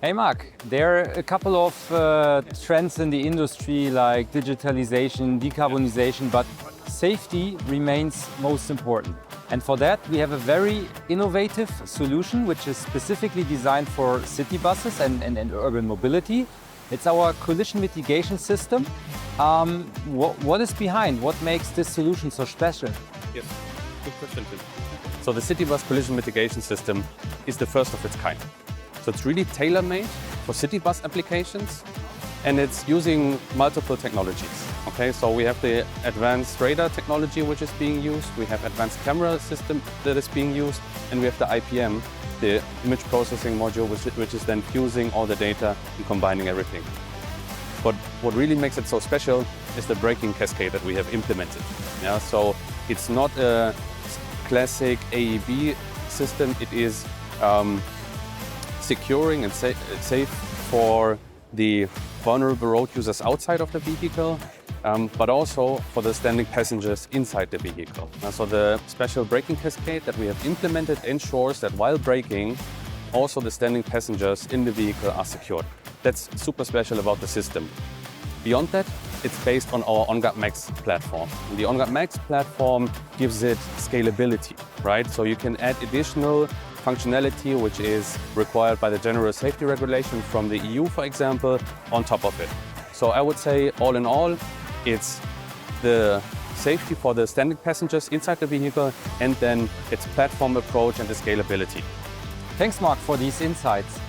Hey Mark, there are a couple of trends in the industry like digitalization, decarbonization, but safety remains most important. And for that, we have a very innovative solution which is specifically designed for city buses and urban mobility. It's our collision mitigation system. What is behind? What makes this solution so special? Yes, good question, Tim. So the city bus collision mitigation system is the first of its kind. So it's really tailor-made for city bus applications, and it's using multiple technologies. Okay, so we have the advanced radar technology which is being used, we have advanced camera system that is being used, and we have the IPM, the image processing module, which is then fusing all the data and combining everything. But what really makes it so special is the braking cascade that we have implemented. Yeah, so it's not a classic AEB system, it is securing and safe for the vulnerable road users outside of the vehicle, but also for the standing passengers inside the vehicle. So the special braking cascade that we have implemented ensures that while braking, also the standing passengers in the vehicle are secured. That's super special about the system. Beyond that, it's based on our OnGuardMAX platform. And the OnGuardMAX platform gives it scalability, right? So you can add additional functionality which is required by the general safety regulation from the EU, for example, on top of it. So I would say all in all, it's the safety for the standing passengers inside the vehicle and then its platform approach and the scalability. Thanks Mark for these insights.